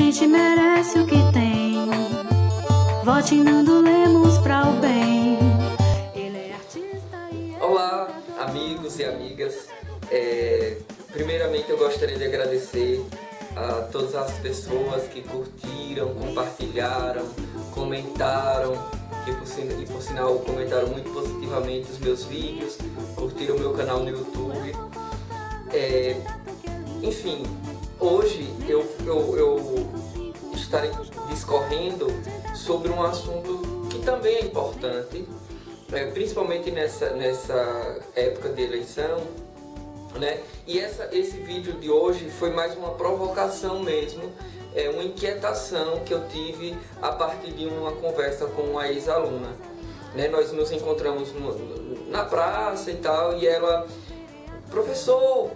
gente merece o que tem. Vote em Nando Lemos pra o bem. Ele é artista e Olá, amigos e amigas. Primeiramente eu gostaria de agradecer a todas as pessoas que curtiram, compartilharam, comentaram, que por sinal comentaram muito positivamente os meus vídeos, curtiram o meu canal no YouTube. Enfim, hoje eu estarei discorrendo sobre um assunto que também é importante, principalmente nessa época de eleição, né? E esse vídeo de hoje foi mais uma provocação mesmo, uma inquietação que eu tive a partir de uma conversa com uma ex-aluna, né? Nós nos encontramos na praça e tal, e ela, professor,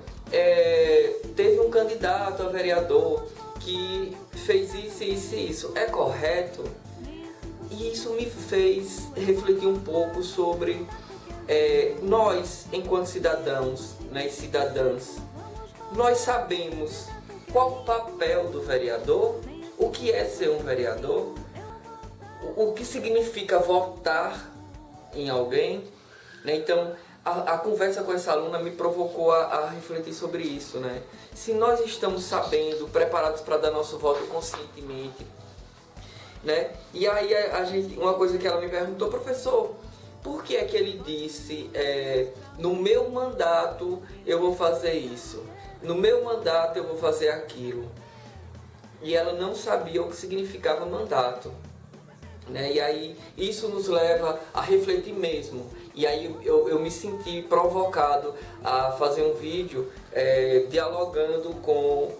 teve um candidato a vereador que fez isso, é correto? E isso me fez refletir um pouco sobre nós, enquanto cidadãos, né, e cidadãs, nós sabemos qual o papel do vereador, o que é ser um vereador, o que significa votar em alguém, né? Então, a conversa com essa aluna me provocou a refletir sobre isso, né? Se nós estamos sabendo, preparados para dar nosso voto conscientemente, né? E aí uma coisa que ela me perguntou, professor, por que é que ele disse, no meu mandato eu vou fazer isso, no meu mandato eu vou fazer aquilo? E ela não sabia o que significava mandato, né? E aí isso nos leva a refletir mesmo. E aí eu me senti provocado a fazer um vídeo dialogando com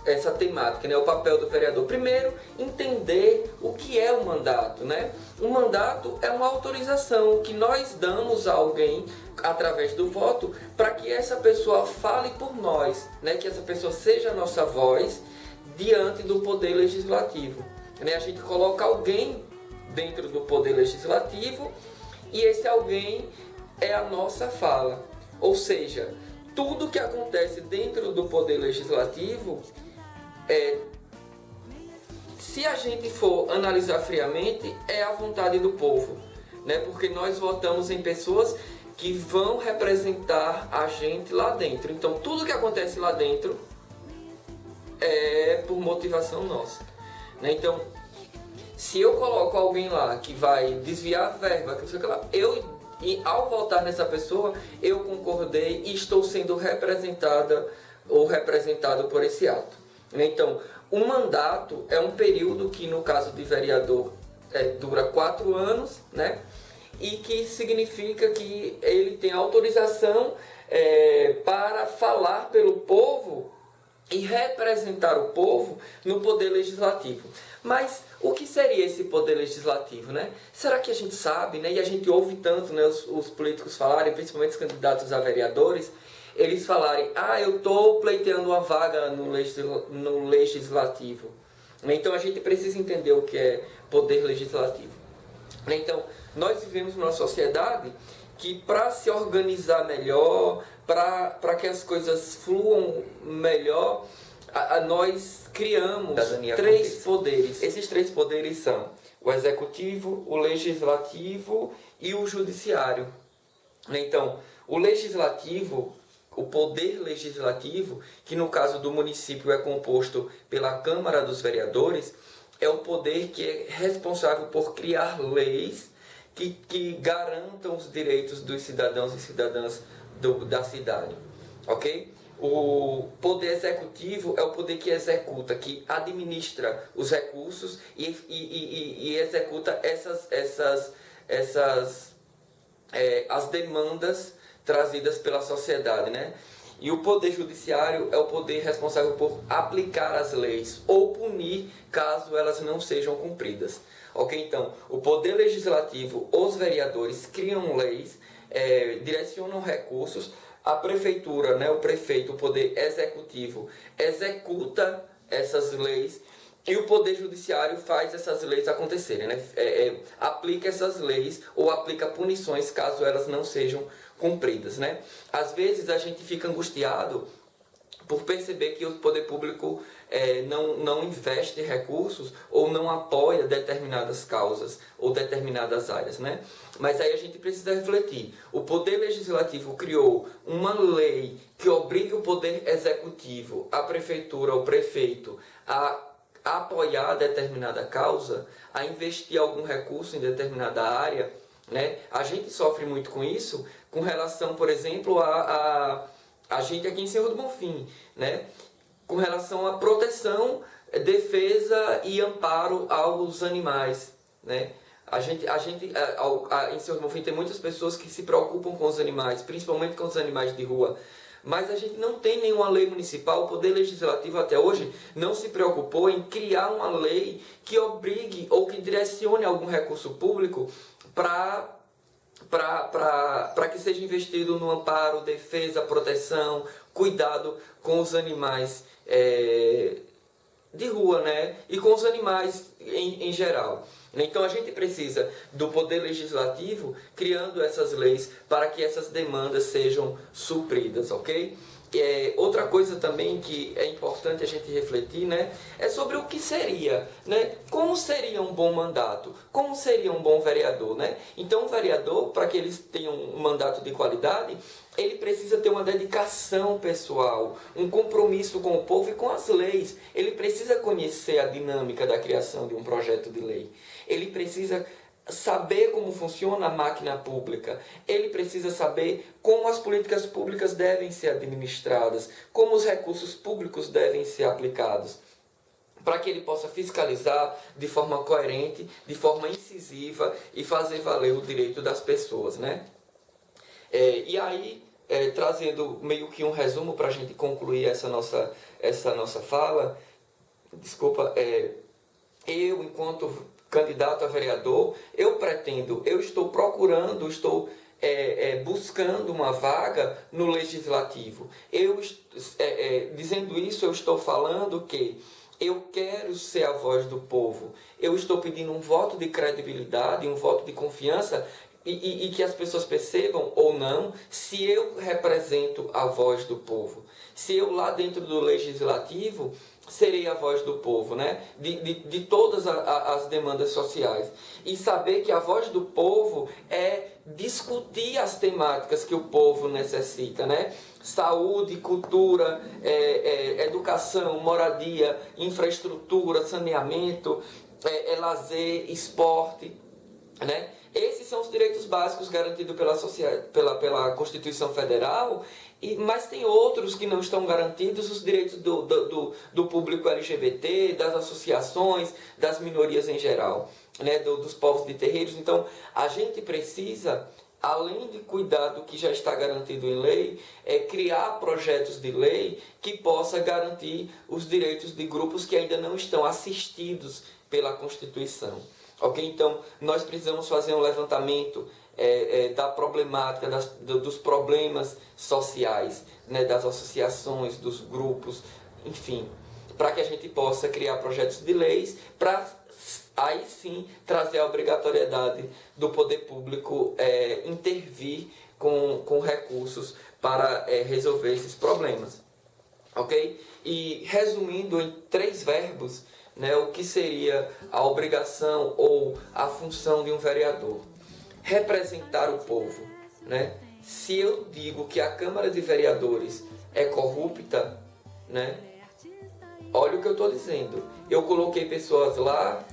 essa temática, né? O papel do vereador. Primeiro, entender o que é o mandato, né? O mandato é uma autorização que nós damos a alguém através do voto para que essa pessoa fale por nós, né? Que essa pessoa seja a nossa voz diante do poder legislativo, né? A gente coloca alguém dentro do poder legislativo e esse alguém é a nossa fala. Ou seja, tudo que acontece dentro do poder legislativo, se a gente for analisar friamente, é a vontade do povo, né? Porque nós votamos em pessoas que vão representar a gente lá dentro. Então, tudo que acontece lá dentro é por motivação nossa, né? Então, se eu coloco alguém lá que vai desviar a verba, que não sei o que lá, e ao votar nessa pessoa, eu concordei e estou sendo representada ou representado por esse ato. Então, o mandato é um período que, no caso de vereador, dura 4 anos, né? E que significa que ele tem autorização para falar pelo povo e representar o povo no poder legislativo. Mas o que seria esse poder legislativo, né? Será que a gente sabe, né? E a gente ouve tanto, né, os políticos falarem, principalmente os candidatos a vereadores, eles falarem, eu estou pleiteando uma vaga no legislativo. Então a gente precisa entender o que é poder legislativo. Então, nós vivemos numa sociedade que, para se organizar melhor, para que as coisas fluam melhor, nós criamos 3 poderes. Esses 3 poderes são o executivo, o legislativo e o judiciário. Então, o legislativo, o poder legislativo, que no caso do município é composto pela Câmara dos Vereadores, é o poder que é responsável por criar leis que garantam os direitos dos cidadãos e cidadãs da cidade, ok? O poder executivo é o poder que executa, que administra os recursos e executa as demandas trazidas pela sociedade, né? E o poder judiciário é o poder responsável por aplicar as leis ou punir caso elas não sejam cumpridas. Ok? Então, o poder legislativo, os vereadores criam leis, direcionam recursos, a prefeitura, né, o prefeito, o poder executivo, executa essas leis e o poder judiciário faz essas leis acontecerem, né? Aplica essas leis ou aplica punições caso elas não sejam cumpridas, né? Às vezes a gente fica angustiado por perceber que o poder público não investe recursos ou não apoia determinadas causas ou determinadas áreas, né? Mas aí a gente precisa refletir. O Poder Legislativo criou uma lei que obriga o Poder Executivo, a Prefeitura, o Prefeito, a apoiar determinada causa, a investir algum recurso em determinada área, né? A gente sofre muito com isso, com relação, por exemplo, a gente aqui em Senhor do Bonfim, né? Com relação à proteção, defesa e amparo aos animais, né? Em Senhor do Bonfim tem muitas pessoas que se preocupam com os animais, principalmente com os animais de rua, mas a gente não tem nenhuma lei municipal. O Poder Legislativo até hoje não se preocupou em criar uma lei que obrigue ou que direcione algum recurso público para que seja investido no amparo, defesa, proteção, cuidado com os animais de rua, né? E com os animais em geral. Então a gente precisa do Poder Legislativo criando essas leis para que essas demandas sejam supridas, ok? Outra coisa também que é importante a gente refletir, né, é sobre o que seria, né? Como seria um bom mandato? Como seria um bom vereador, né? Então, um vereador, para que eles tenham um mandato de qualidade, ele precisa ter uma dedicação pessoal, um compromisso com o povo e com as leis. Ele precisa conhecer a dinâmica da criação de um projeto de lei. Ele precisa saber como funciona a máquina pública. Ele precisa saber como as políticas públicas devem ser administradas, como os recursos públicos devem ser aplicados, para que ele possa fiscalizar de forma coerente, de forma incisiva e fazer valer o direito das pessoas, né? E aí, trazendo meio que um resumo para a gente concluir essa nossa fala, eu, enquanto candidato a vereador, eu estou procurando, buscando uma vaga no Legislativo. Dizendo isso, eu estou falando que eu quero ser a voz do povo. Eu estou pedindo um voto de credibilidade, um voto de confiança, e que as pessoas percebam ou não se eu represento a voz do povo. Se eu lá dentro do Legislativo serei a voz do povo, né? De todas as demandas sociais. E saber que a voz do povo é discutir as temáticas que o povo necessita, né? Saúde, cultura, educação, moradia, infraestrutura, saneamento, lazer, esporte, né? Esses são os direitos básicos garantidos pela Constituição Federal, mas tem outros que não estão garantidos, os direitos do público LGBT, das associações, das minorias em geral, né? Dos povos de terreiros. Então, a gente precisa, além de cuidar do que já está garantido em lei, criar projetos de lei que possa garantir os direitos de grupos que ainda não estão assistidos pela Constituição. Ok? Então, nós precisamos fazer um levantamento da problemática, dos problemas sociais, né? Das associações, dos grupos, enfim, para que a gente possa criar projetos de leis para aí sim trazer a obrigatoriedade do poder público intervir com recursos para resolver esses problemas. Ok? E resumindo em 3 verbos, né, o que seria a obrigação ou a função de um vereador? Representar o povo, né? Se eu digo que a Câmara de Vereadores é corrupta, né, olha o que eu estou dizendo. Eu coloquei pessoas lá,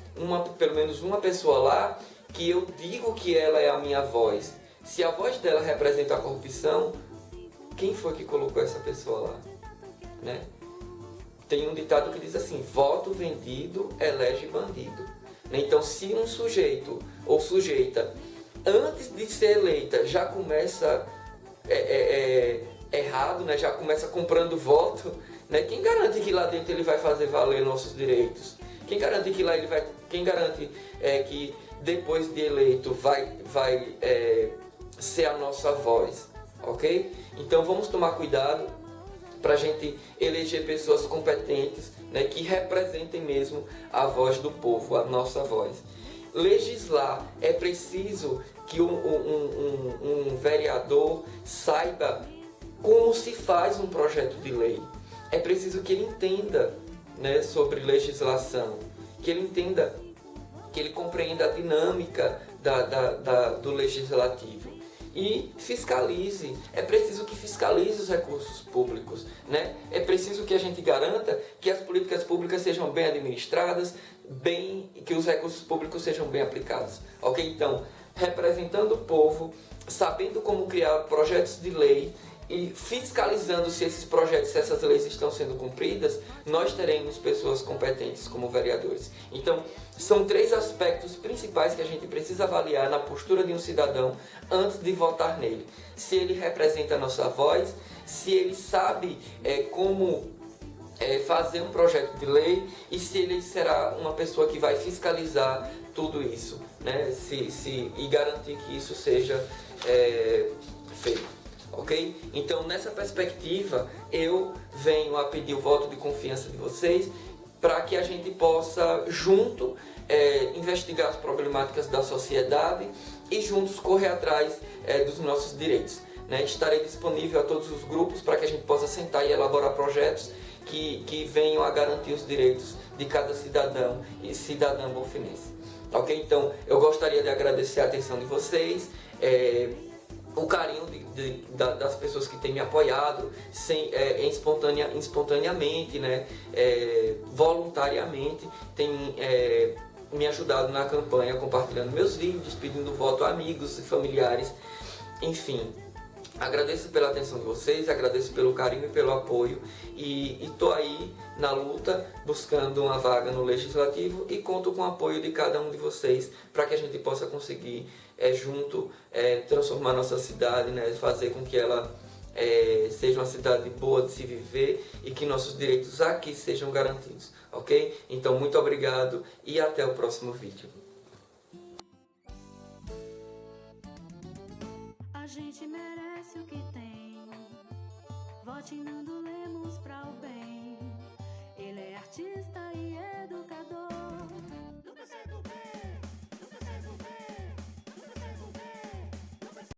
pelo menos uma pessoa lá, que eu digo que ela é a minha voz. Se a voz dela representa a corrupção, quem foi que colocou essa pessoa lá? Né? Tem um ditado que diz assim: voto vendido elege bandido. Então, se um sujeito ou sujeita, antes de ser eleita, já começa errado, né? Já começa comprando voto, né? Quem garante que lá dentro ele vai fazer valer nossos direitos? Quem garante que lá ele vai? Quem garante que depois de eleito vai ser a nossa voz? Ok? Então vamos tomar cuidado para a gente eleger pessoas competentes, né, que representem mesmo a voz do povo, a nossa voz. Legislar, é preciso que um vereador saiba como se faz um projeto de lei. é preciso que ele entenda, né, sobre legislação, que ele entenda, que ele compreenda a dinâmica do legislativo e fiscalize. É preciso que fiscalize os recursos públicos, né? É preciso que a gente garanta que as políticas públicas sejam bem administradas, que os recursos públicos sejam bem aplicados, ok? Então, representando o povo, sabendo como criar projetos de lei e fiscalizando se esses projetos, se essas leis estão sendo cumpridas, nós teremos pessoas competentes como vereadores. Então, são 3 aspectos principais que a gente precisa avaliar na postura de um cidadão antes de votar nele. Se ele representa a nossa voz, se ele sabe como fazer um projeto de lei e se ele será uma pessoa que vai fiscalizar tudo isso, né? E garantir que isso seja feito. Ok? Então, nessa perspectiva, eu venho a pedir o voto de confiança de vocês para que a gente possa, junto, investigar as problemáticas da sociedade e juntos correr atrás dos nossos direitos, né? Estarei disponível a todos os grupos para que a gente possa sentar e elaborar projetos que venham a garantir os direitos de cada cidadão e cidadã bonfinense. Ok? Então, eu gostaria de agradecer a atenção de vocês, o carinho das pessoas que têm me apoiado espontaneamente, né? Voluntariamente, têm me ajudado na campanha, compartilhando meus vídeos, pedindo voto a amigos e familiares, enfim. Agradeço pela atenção de vocês, agradeço pelo carinho e pelo apoio e estou aí na luta, buscando uma vaga no Legislativo e conto com o apoio de cada um de vocês para que a gente possa conseguir, junto, transformar nossa cidade, né, fazer com que ela seja uma cidade boa de se viver e que nossos direitos aqui sejam garantidos, ok? Então, muito obrigado e até o próximo vídeo. A gente merece o que tem. Vote Nando Lemos pra o